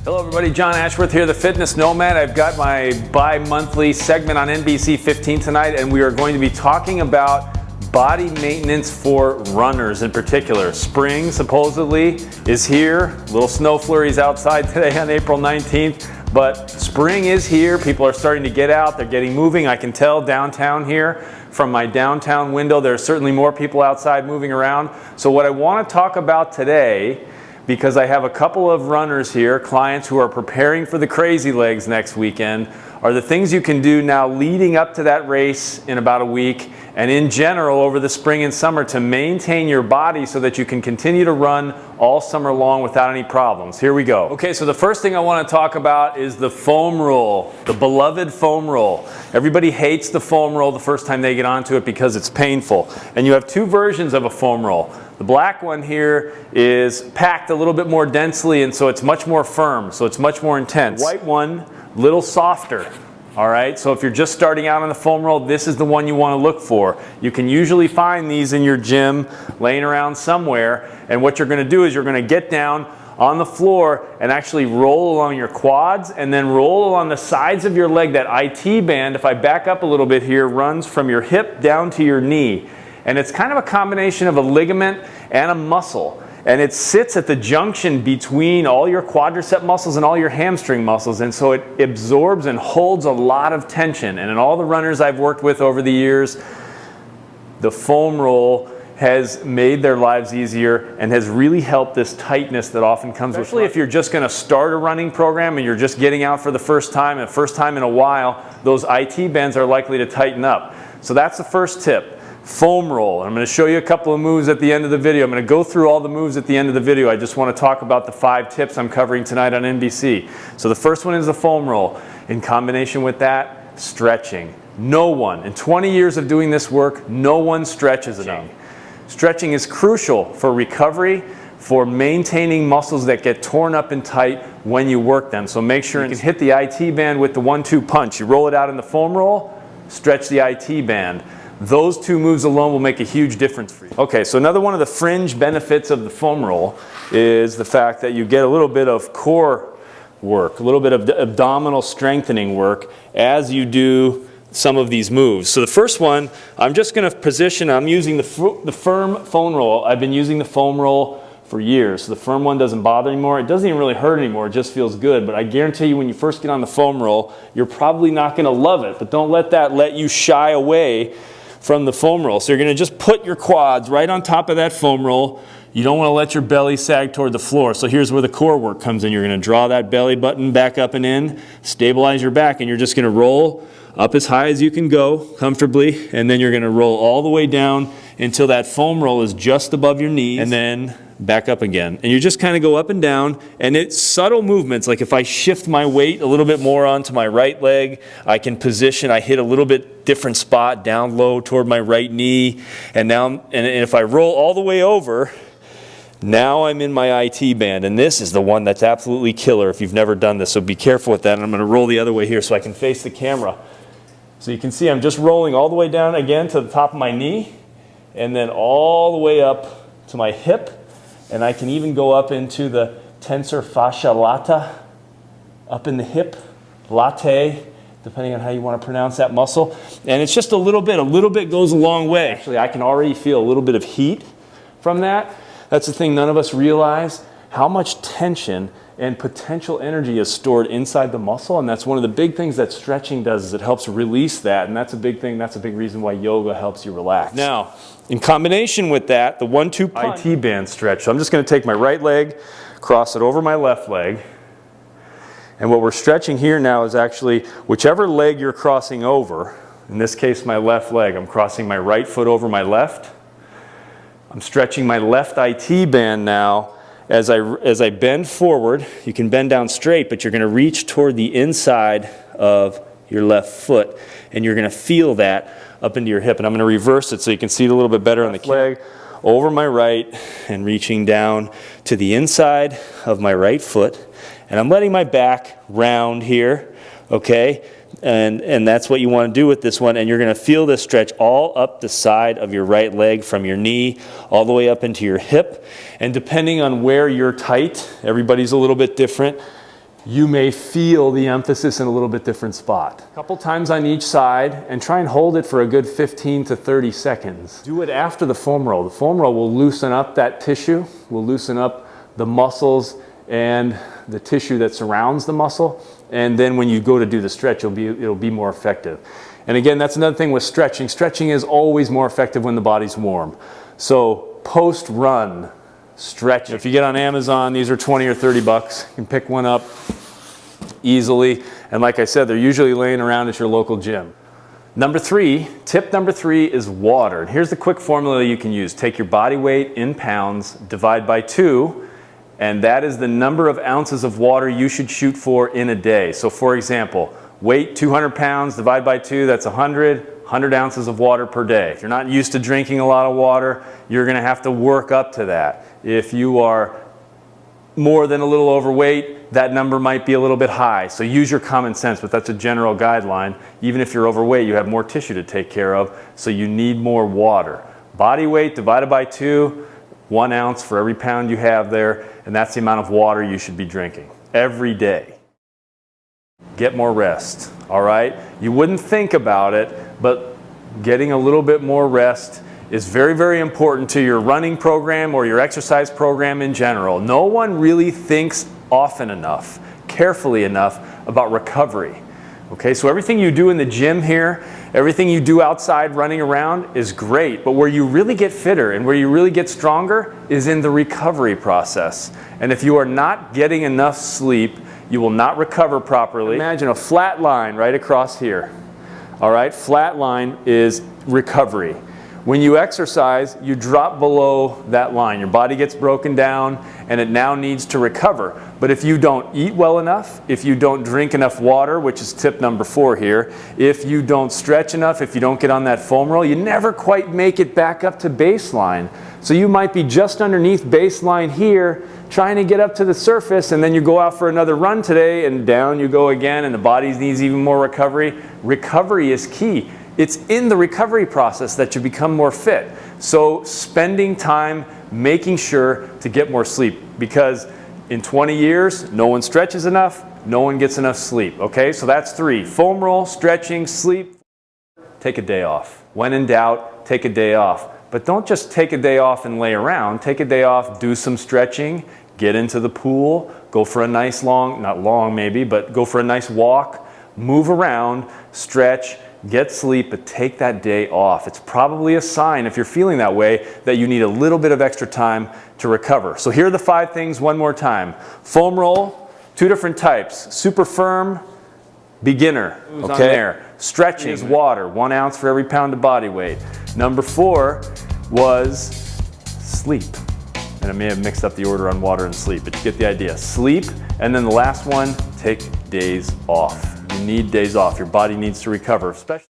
Hello everybody, John Ashworth here, the Fitness Nomad. I've got my bi-monthly segment on NBC 15 tonight, and we are going to be talking about body maintenance for runners in particular. Spring supposedly is here. Little snow flurries outside today on April 19th, but spring is here. People are starting to get out, they're getting moving. I can tell downtown here from my downtown window, there are certainly more people outside moving around. So what I want to talk about today, because I have a couple of runners here, clients who are preparing for the Crazy Legs next weekend, are the things you can do now leading up to that race in about a week, and in general over the spring and summer to maintain your body so that you can continue to run all summer long without any problems. Here we go. Okay, so the first thing I want to talk about is the foam roll, the beloved foam roll. Everybody hates the foam roll the first time they get onto it because it's painful. And you have two versions of a foam roll. The black one here is packed a little bit more densely, and so it's much more firm, so it's much more intense. The white one, little softer. All right, so if you're just starting out on the foam roll, this is the one you want to look for. You can usually find these in your gym, laying around somewhere, and what you're going to do is you're going to get down on the floor and actually roll along your quads and then roll along the sides of your leg. That IT band, if I back up a little bit here, runs from your hip down to your knee. And it's kind of a combination of a ligament and a muscle. And it sits at the junction between all your quadricep muscles and all your hamstring muscles. And so it absorbs and holds a lot of tension. And in all the runners I've worked with over the years, the foam roll has made their lives easier and has really helped this tightness that often comes with, especially if you're just going to start a running program and you're just getting out for the first time in a while, those IT bands are likely to tighten up. So that's the first tip. Foam roll. I'm going to show you a couple of moves at the end of the video. I'm going to go through all the moves at the end of the video. I just want to talk about the 5 tips I'm covering tonight on NBC. So the first one is the foam roll. In combination with that, stretching. No one, in 20 years of doing this work, no one stretches enough. Stretching is crucial for recovery, for maintaining muscles that get torn up and tight when you work them. So make sure you can hit the IT band with the 1-2 punch. You roll it out in the foam roll, stretch the IT band. Those two moves alone will make a huge difference for you. Okay, so another one of the fringe benefits of the foam roll is the fact that you get a little bit of core work, a little bit of abdominal strengthening work as you do some of these moves. So the first one, I'm just going to position, I'm using the firm foam roll. I've been using the foam roll for years. So the firm one doesn't bother anymore. It doesn't even really hurt anymore. It just feels good. But I guarantee you when you first get on the foam roll, you're probably not going to love it. But don't let that let you shy away from the foam roll. So you're going to just put your quads right on top of that foam roll. You don't want to let your belly sag toward the floor. So here's where the core work comes in. You're going to draw that belly button back up and in, stabilize your back, and you're just going to roll up as high as you can go comfortably, and then you're going to roll all the way down until that foam roll is just above your knees, and then back up again. And you just kind of go up and down, and it's subtle movements. Like if I shift my weight a little bit more onto my right leg, I can position, I hit a little bit different spot down low toward my right knee, and now, and if I roll all the way over, now I'm in my IT band, and this is the one that's absolutely killer if you've never done this, so be careful with that. And I'm going to roll the other way here so I can face the camera. So you can see I'm just rolling all the way down again to the top of my knee, and then all the way up to my hip, and I can even go up into the tensor fascia lata, up in the hip, latte, depending on how you want to pronounce that muscle. And it's just a little bit goes a long way. Actually, I can already feel a little bit of heat from that. That's the thing none of us realize, how much tension and potential energy is stored inside the muscle, and that's one of the big things that stretching does, is it helps release that, and that's a big thing, that's a big reason why yoga helps you relax. Now, in combination with that, the 1-2 punch IT band stretch. So I'm just going to take my right leg, cross it over my left leg, and what we're stretching here now is actually whichever leg you're crossing over, in this case my left leg, I'm crossing my right foot over my left. I'm stretching my left IT band now. As I bend forward, you can bend down straight, but you're going to reach toward the inside of your left foot, and you're going to feel that up into your hip. And I'm going to reverse it so you can see it a little bit better on the leg, over my right, and reaching down to the inside of my right foot. And I'm letting my back round here, okay? And that's what you want to do with this one, and you're going to feel this stretch all up the side of your right leg from your knee all the way up into your hip. And depending on where you're tight, everybody's a little bit different, you may feel the emphasis in a little bit different spot. A couple times on each side, and try and hold it for a good 15 to 30 seconds. Do it after the foam roll. The foam roll will loosen up that tissue, will loosen up the muscles and the tissue that surrounds the muscle, and then when you go to do the stretch, it'll be more effective. And again, that's another thing with stretching. Stretching is always more effective when the body's warm. So post-run, stretch. If you get on Amazon, these are 20 or 30 bucks. You can pick one up easily. And like I said, they're usually laying around at your local gym. Tip number three is water. And here's the quick formula you can use. Take your body weight in pounds, divide by 2, and that is the number of ounces of water you should shoot for in a day. So for example, weight 200 pounds, divide by 2, that's 100 ounces of water per day. If you're not used to drinking a lot of water, you're gonna have to work up to that. If you are more than a little overweight, that number might be a little bit high. So use your common sense, but that's a general guideline. Even if you're overweight, you have more tissue to take care of, so you need more water. Body weight divided by 2, 1 ounce for every pound you have there, and that's the amount of water you should be drinking every day. Get more rest, all right? You wouldn't think about it, but getting a little bit more rest is very, very important to your running program or your exercise program in general. No one really thinks often enough, carefully enough about recovery. Okay, so everything you do in the gym here, everything you do outside running around is great, but where you really get fitter and where you really get stronger is in the recovery process. And if you are not getting enough sleep, you will not recover properly. Imagine a flat line right across here. All right, flat line is recovery. When you exercise, you drop below that line. Your body gets broken down and it now needs to recover. But if you don't eat well enough, if you don't drink enough water, which is tip number 4 here, if you don't stretch enough, if you don't get on that foam roll, you never quite make it back up to baseline. So you might be just underneath baseline here, trying to get up to the surface, and then you go out for another run today and down you go again, and the body needs even more recovery. Recovery is key. It's in the recovery process that you become more fit. So spending time making sure to get more sleep, because in 20 years, no one stretches enough, no one gets enough sleep. Okay, so that's 3. Foam roll, stretching, sleep. Take a day off. When in doubt, take a day off. But don't just take a day off and lay around. Take a day off, do some stretching, get into the pool, go for a nice long, not long maybe, but go for a nice walk, move around, stretch, get sleep, but take that day off. It's probably a sign, if you're feeling that way, that you need a little bit of extra time to recover. So here are the 5 things one more time. Foam roll, 2 different types. Super firm, beginner. Okay. There. Stretching is water, 1 ounce for every pound of body weight. Number 4 was sleep. And I may have mixed up the order on water and sleep, but you get the idea. Sleep, and then the last one, take days off. You need days off. Your body needs to recover, especially